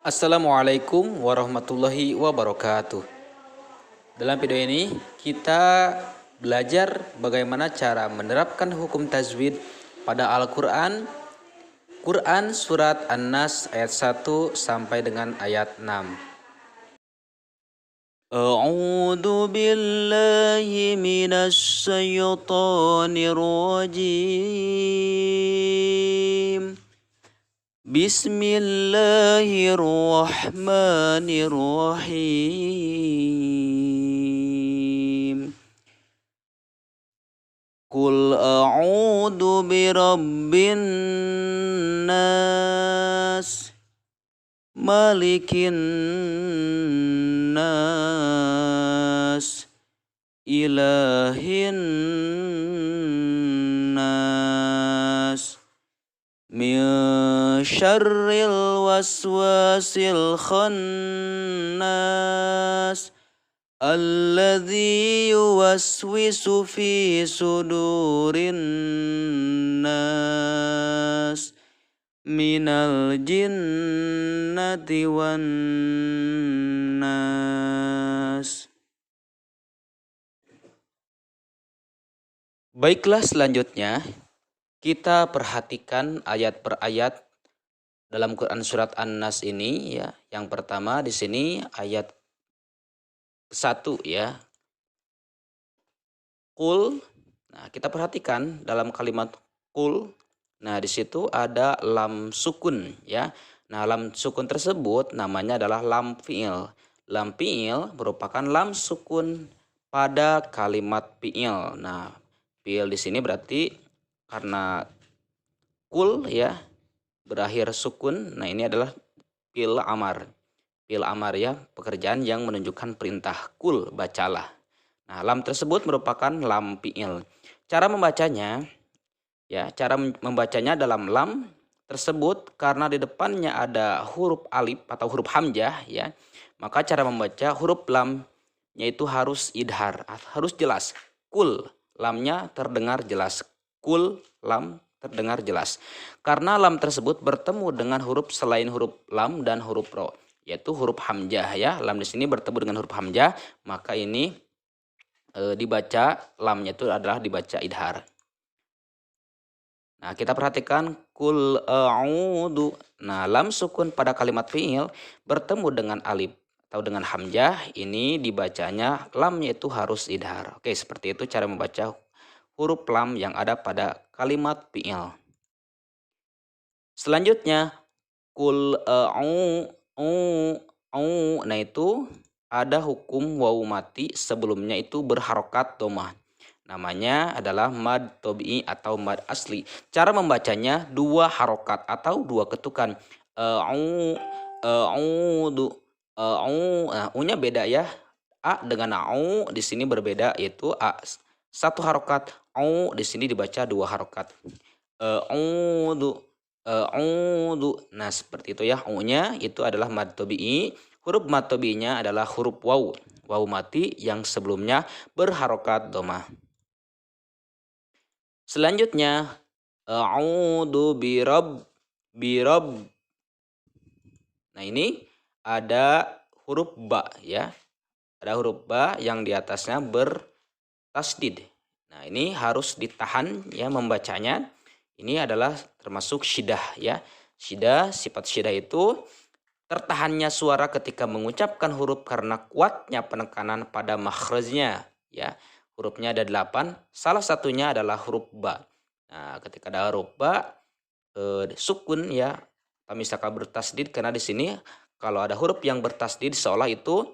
Assalamualaikum warahmatullahi wabarakatuh. Dalam video ini kita belajar bagaimana cara menerapkan hukum tajwid pada Al-Quran, Quran surat An-Nas ayat 1 sampai dengan ayat 6. A'udzu billahi minasy syaithanir rajim. Bismillahirrahmanirrahim. Qul a'udzu birabbin nas, malikin nas, ilahin nas, min syarril waswasil khannas alladzi yuwaswisu fi sudurin nas minal jinnati wan nas. Baiklah, selanjutnya kita perhatikan ayat per ayat dalam Quran surat An-Nas ini ya. Yang pertama di sini ayat 1 ya. Qul. Nah, kita perhatikan dalam kalimat qul. Nah, di situ ada lam sukun ya. Nah, lam sukun tersebut namanya adalah lam fi'il. Lam fi'il merupakan lam sukun pada kalimat fi'il. Nah, fi'il di sini berarti karena kul ya berakhir sukun. Nah, ini adalah fi'il amar. Fi'il amar ya, pekerjaan yang menunjukkan perintah. Kul, bacalah. Nah, lam tersebut merupakan lam fi'il. Cara membacanya ya, cara membacanya dalam lam tersebut karena di depannya ada huruf alif atau huruf hamzah ya. Maka cara membaca huruf lamnya itu harus idhar, harus jelas. Kul, lamnya terdengar jelas. Kul, lam terdengar jelas. Karena lam tersebut bertemu dengan huruf selain huruf lam dan huruf ro, yaitu huruf hamzah ya. Lam di sini bertemu dengan huruf hamzah, maka ini dibaca lamnya itu adalah dibaca idhar. Nah, kita perhatikan kul a'udzu. Nah, lam sukun pada kalimat fi'il bertemu dengan alif atau dengan hamzah, ini dibacanya lamnya itu harus idhar. Oke, seperti itu cara membaca huruf lam yang ada pada kalimat fi'il. Selanjutnya kul nah itu ada hukum wawu mati sebelumnya itu berharokat domah. Namanya adalah mad tobi'i atau mad asli. Cara membacanya dua harokat atau dua ketukan. Nah, u-nya beda ya. A dengan au di sini berbeda, yaitu a satu harokat, au di sini dibaca dua harokat. Nah, seperti itu ya. U-nya itu adalah mad tobi'i. Huruf mad tobi'inya adalah huruf wawu. Wawu mati yang sebelumnya berharokat domah. Selanjutnya a'udzu birab. Nah, ini ada huruf ba ya. Ada huruf ba yang di atasnya bertasdid. Nah, ini harus ditahan ya membacanya. Ini adalah termasuk syidah ya. Syidah, sifat syidah itu tertahannya suara ketika mengucapkan huruf karena kuatnya penekanan pada makhrajnya ya. Hurufnya ada 8, salah satunya adalah huruf ba. Nah, ketika ada huruf ba sukun ya, misalkan bertasdid, karena di sini kalau ada huruf yang bertasdid seolah itu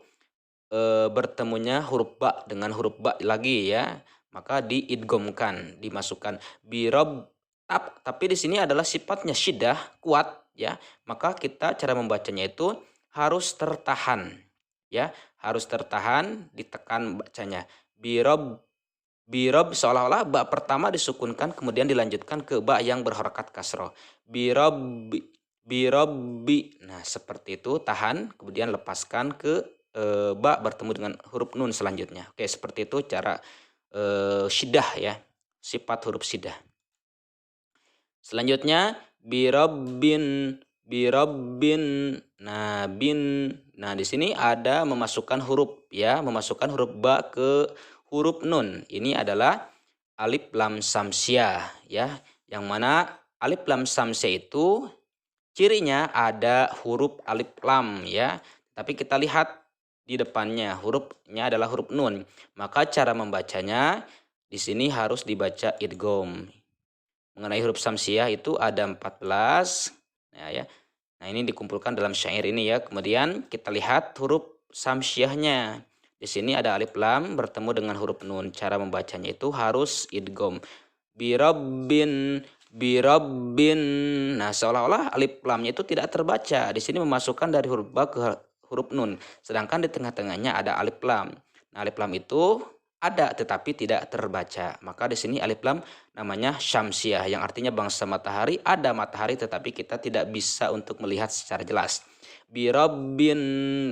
bertemunya huruf ba dengan huruf ba lagi ya, maka diidghamkan, dimasukkan birob. Tapi di sini adalah sifatnya syiddah, kuat ya, maka kita cara membacanya itu harus tertahan ya, harus tertahan, ditekan bacanya. Birob seolah-olah ba pertama disukunkan kemudian dilanjutkan ke ba yang berharakat kasroh. Birobbi. Nah, seperti itu, tahan kemudian lepaskan ke ba bertemu dengan huruf nun selanjutnya. Oke, seperti itu cara syiddah ya, sifat huruf syiddah. Selanjutnya birobbin birabbin. Nah, bin. Nah, di sini ada memasukkan huruf ya, memasukkan huruf ba ke huruf nun. Ini adalah alif lam samsiah ya. Yang mana alif lam samsiah itu cirinya ada huruf alif lam ya. Tapi kita lihat di depannya hurufnya adalah huruf nun. Maka cara membacanya di sini harus dibaca idgham. Mengenai huruf samsiah itu ada 14. Nah, ya. Nah, ini dikumpulkan dalam syair ini ya. Kemudian kita lihat huruf samsiahnya. Di sini ada alif lam bertemu dengan huruf nun. Cara membacanya itu harus idgham. Birabbin, birabbin. Nah, seolah-olah alif lamnya itu tidak terbaca. Di sini memasukkan dari huruf ba ke huruf nun. Sedangkan di tengah-tengahnya ada alif lam. Nah, alif lam itu ada tetapi tidak terbaca. Maka di sini alif lam namanya syamsiah yang artinya bangsa matahari. Ada matahari tetapi kita tidak bisa untuk melihat secara jelas. Birabbin.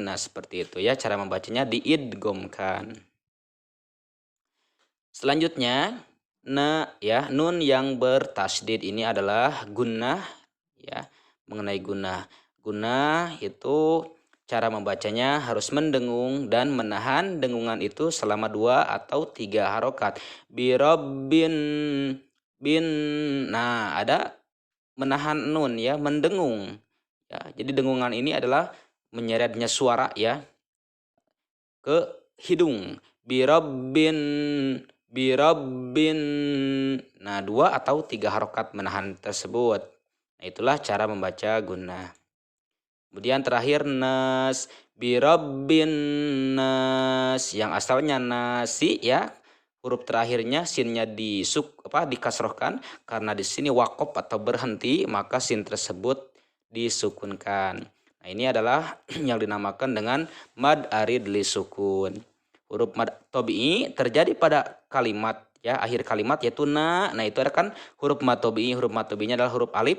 Nah, seperti itu ya cara membacanya, diidghamkan. Selanjutnya ya, nun yang bertasdid ini adalah gunnah ya. Mengenai gunnah itu cara membacanya harus mendengung dan menahan dengungan itu selama 2 atau 3 harokat. Birabbin, bin. Nah, ada menahan nun ya, mendengung. Ya, jadi dengungan ini adalah menyeretnya suara ya ke hidung. Birabbin, birabbin. Nah, 2 atau 3 harokat menahan tersebut. Nah, itulah cara membaca gunnah. Kemudian terakhir nas, birabbin nas, yang asalnya nasi ya. Huruf terakhirnya sinnya dikasrohkan karena di sini wakop atau berhenti, maka sin tersebut disukunkan. Nah, ini adalah yang dinamakan dengan mad arid li sukun. Huruf mad tobi'i terjadi pada kalimat ya, akhir kalimat yaitu na. Nah, itu ada kan huruf mad tobi'i. Huruf mad tobi'inya adalah huruf alif.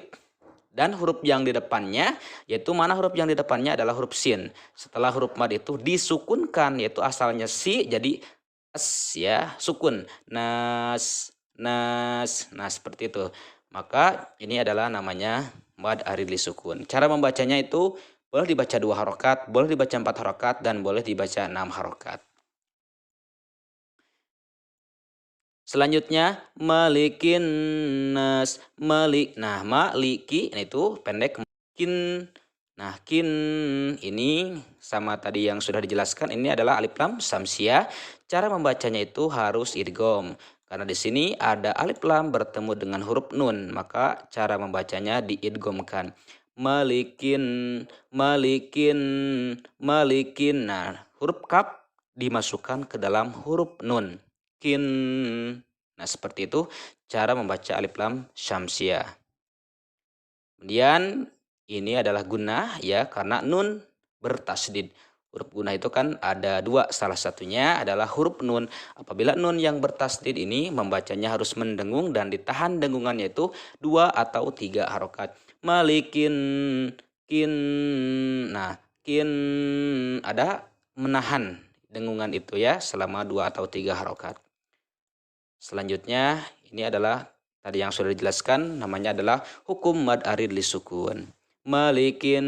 Dan huruf yang di depannya, yaitu mana huruf yang di depannya adalah huruf sin. Setelah huruf mad itu disukunkan, yaitu asalnya si jadi es ya, sukun. Nas, nas. Nah, seperti itu. Maka ini adalah namanya mad arid li sukun. Cara membacanya itu boleh dibaca 2 harokat, boleh dibaca 4 harokat, dan boleh dibaca 6 harokat. Selanjutnya malikin nas, malik. Nah, maliki nah itu pendek kin. Nah, kin ini sama tadi yang sudah dijelaskan, ini adalah alif lam samsiah. Cara membacanya itu harus idgham. Karena di sini ada alif lam bertemu dengan huruf nun, maka cara membacanya diidghamkan. Malikin, malikin, malikin. Nah, huruf kaf dimasukkan ke dalam huruf nun. Kin. Nah, seperti itu cara membaca alif lam syamsiah. Kemudian ini adalah gunnah ya, karena nun bertasdid. Huruf gunnah itu kan ada 2, salah satunya adalah huruf nun. Apabila nun yang bertasdid ini membacanya harus mendengung dan ditahan dengungannya itu 2 atau 3 harokat. Malikin, kin. Nah, kin ada menahan dengungan itu ya selama 2 atau 3 harokat. Selanjutnya ini adalah tadi yang sudah dijelaskan, namanya adalah hukum mad arid li sukun. Malikin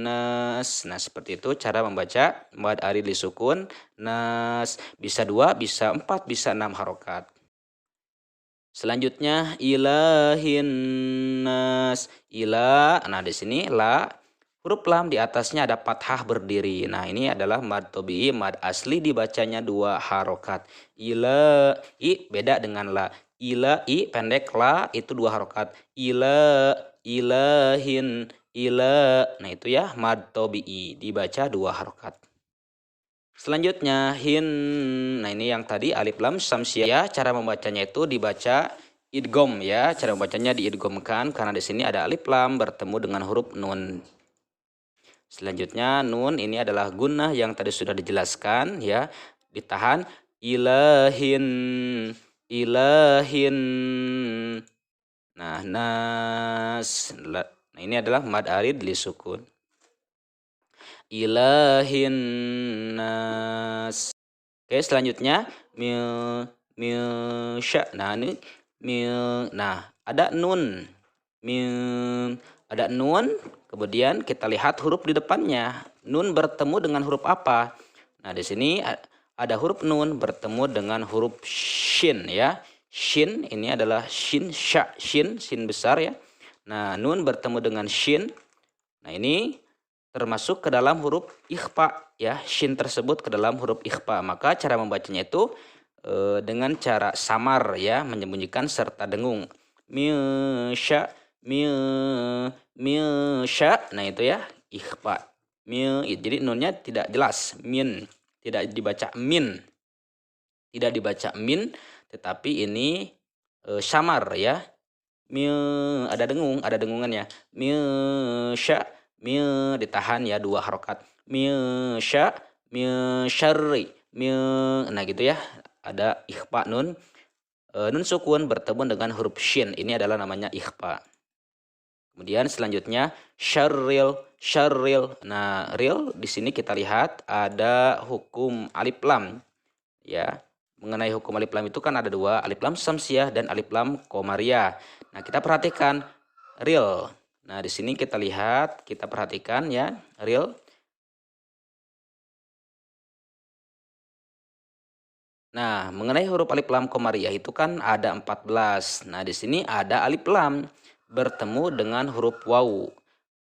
nas. Nah, seperti itu cara membaca mad arid li sukun. Nas bisa 2, bisa 4, bisa 6 harokat. Selanjutnya ilahin nas. Ila. Nah, di sini la. Huruf lam di atasnya ada fathah berdiri. Nah, ini adalah mad tobi'i, mad asli dibacanya 2 harokat. Ila, i beda dengan la. Ila, i pendek, la itu 2 harokat. Ila, ilahin, ila. Nah, itu ya mad tobi'i dibaca 2 harokat. Selanjutnya hin. Nah, ini yang tadi alif lam samsiah. Cara membacanya itu dibaca idgham ya. Cara membacanya diidghamkan karena di sini ada alif lam bertemu dengan huruf nun. Selanjutnya nun ini adalah gunnah yang tadi sudah dijelaskan ya, ditahan. Ilahin, ilahin. Nah, nas. Nah, ini adalah mad arid li sukun. Ilahin nas. Oke, selanjutnya mil sya. Nah, ini mil. Nah, ada nun. Mil, ada nun Kemudian kita lihat huruf di depannya. Nun bertemu dengan huruf apa? Nah, di sini ada huruf nun bertemu dengan huruf shin ya. Shin ini adalah shin, sya, shin besar ya. Nah, nun bertemu dengan shin. Nah, ini termasuk ke dalam huruf ikhfa ya. Shin tersebut ke dalam huruf ikhfa. Maka cara membacanya itu dengan cara samar ya, menyembunyikan serta dengung. Misya, misya. Nah, itu ya, ikhfa. Jadi nunnya tidak jelas, min. Tidak dibaca min. Tidak dibaca min, tetapi ini samar ya. Ada dengung, ada dengungannya. Misya, ditahan ya 2 harokat. Misya, syarri. Nah gitu ya. Ada ikhfa nun. Nun sukun bertemu dengan huruf shin. Ini adalah namanya ikhfa. Kemudian selanjutnya syarril. Nah, ril di sini kita lihat ada hukum alif lam ya. Mengenai hukum alif lam itu kan ada 2, alif lam samsiah dan alif lam komariah. Nah, kita perhatikan ril. Nah, di sini kita lihat, kita perhatikan ya, ril. Nah, mengenai huruf alif lam komariah itu kan ada 14. Nah, di sini ada alif lam bertemu dengan huruf wawu.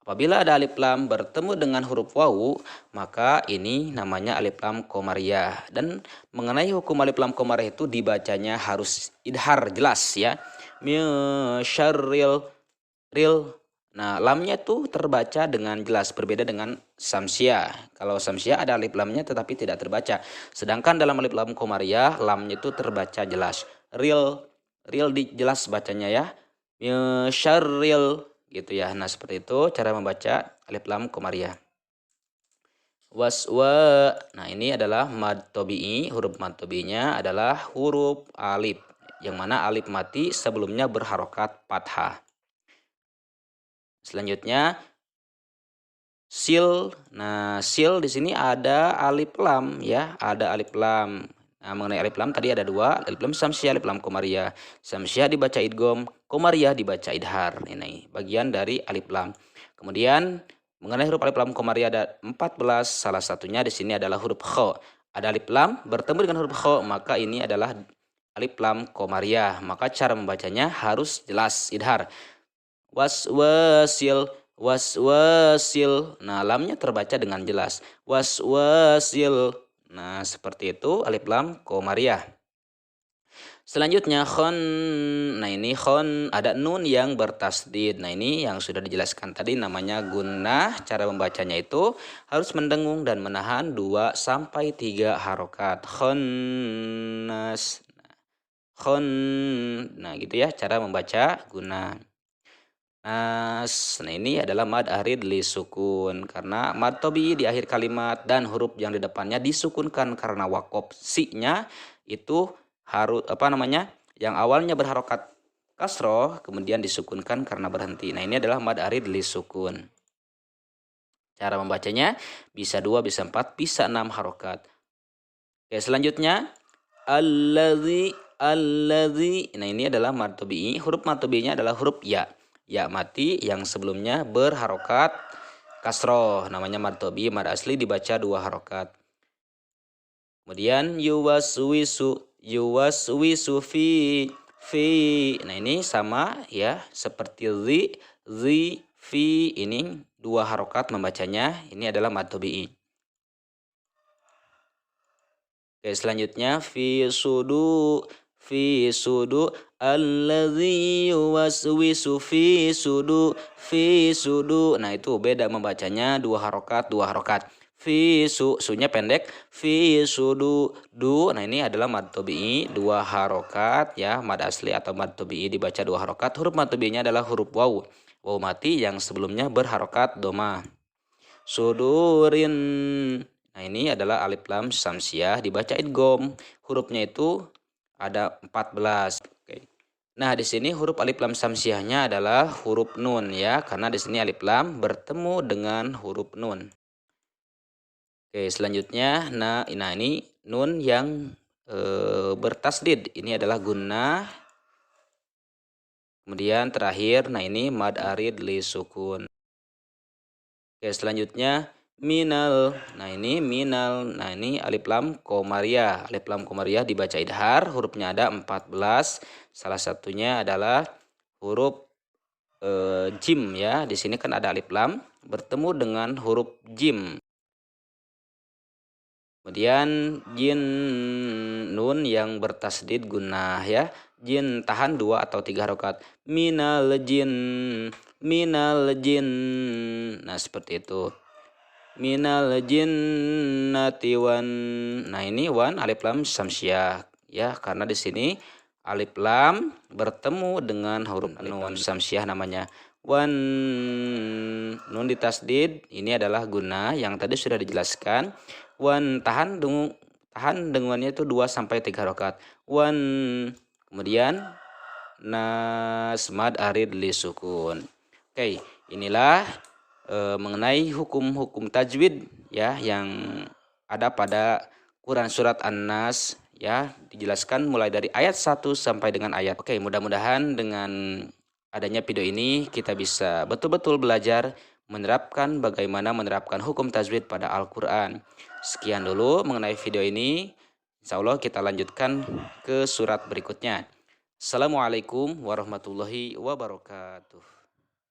Apabila ada alif lam bertemu dengan huruf wawu, maka ini namanya alif lam komariah. Dan mengenai hukum alif lam komariah itu dibacanya harus idhar jelas ya. Syarril, ril. Nah, lamnya tuh terbaca dengan jelas, berbeda dengan samsiah. Kalau samsiah ada alif lamnya tetapi tidak terbaca. Sedangkan dalam alif lam komariah, lamnya itu terbaca jelas. Ril jelas bacanya ya. Syarril gitu ya. Nah, seperti itu cara membaca alif lam komariah. Waswa. Nah, ini adalah mad tobi'i. Huruf mad tobi'inya adalah huruf alif, yang mana alif mati sebelumnya berharokat fathah. Selanjutnya sil. Nah, sil di sini ada alif lam ya, ada alif lam. Nah, mengenai alif lam tadi ada 2, alif lam samsiah, alif lam komariah. Samsiah dibaca idgham, komariah dibaca idhar. Ini bagian dari alif lam. Kemudian mengenai huruf alif lam komariah ada 14, salah satunya di sini adalah huruf kha. Ada alif lam bertemu dengan huruf kha, maka ini adalah alif lam komariah. Maka cara membacanya harus jelas idhar. Waswasil. Nah, lamnya terbaca dengan jelas. Waswasil. Nah, seperti itu alif lam komariah. Selanjutnya khon. Nah, ini khon ada nun yang bertasdid. Nah, ini yang sudah dijelaskan tadi namanya gunnah. Cara membacanya itu harus mendengung dan menahan 2 sampai 3 harokat. Khonnas. Khon. Nah, gitu ya cara membaca gunnah. Nah, ini adalah mad arid li sukun, karena mad tobi di akhir kalimat dan huruf yang di depannya disukunkan karena wakof si-nya itu harus yang awalnya berharokat kasroh kemudian disukunkan karena berhenti. Nah, ini adalah mad arid li sukun. Cara membacanya bisa 2, bisa 4, bisa 6 harokat. Oke, selanjutnya alladzi. Nah, ini adalah mad tobi'i. Huruf mad tobi'inya adalah huruf ya. Ya mati yang sebelumnya berharokat kasroh, namanya mad tobi. Mad asli dibaca 2 harokat. Kemudian yuwaswisu fi. Nah, ini sama ya seperti zi fi, ini 2 harokat membacanya. Ini adalah mad tobi'i. Oke, selanjutnya fi sudu alladzi yuwaswisu fi sudu. Nah, itu beda membacanya 2 harokat. Fi sunya pendek, fi sudu du. Nah, ini adalah mad tobi'i 2 harokat ya, mad asli atau mad tobi'i dibaca 2 harokat. Huruf mad tobi'inya adalah huruf wawu mati yang sebelumnya berharokat doma. Sudurin. Nah, ini adalah alif lam samsiah dibaca idgham. Hurufnya itu ada 14. Oke. Nah, di sini huruf alif lam samsiahnya adalah huruf nun ya, karena di sini alif lam bertemu dengan huruf nun. Oke, selanjutnya nah ini nun yang bertasdid. Ini adalah gunnah. Kemudian terakhir, nah ini mad arid li sukun. Oke, selanjutnya minal. Nah, ini minal. Nah, ini alif lam komariah. Alif lam komariah dibaca idhar, hurufnya ada 14. Salah satunya adalah huruf jim ya. Di sini kan ada alif lam bertemu dengan huruf jim. Kemudian jin nun yang bertasdid gunnah ya. Jin tahan 2 atau 3 harokat. Minal jin, minal jin. Nah, seperti itu. Minal jinnati wan. Nah, ini wan alif lam samsiah ya, karena di sini alif lam bertemu dengan huruf nun samsiah namanya. Wan nun ditasdid, ini adalah guna yang tadi sudah dijelaskan. Wan tahan dengannya itu 2 sampai 3 rakaat. Wan kemudian nas mad arid li sukun. Oke, inilah mengenai hukum-hukum tajwid ya yang ada pada Quran surat An-Nas ya, dijelaskan mulai dari ayat 1 sampai dengan ayat. Oke, mudah-mudahan dengan adanya video ini kita bisa betul-betul belajar bagaimana menerapkan hukum tajwid pada Al-Quran. Sekian dulu mengenai video ini. Insya Allah kita lanjutkan ke surat berikutnya. Assalamualaikum warahmatullahi wabarakatuh.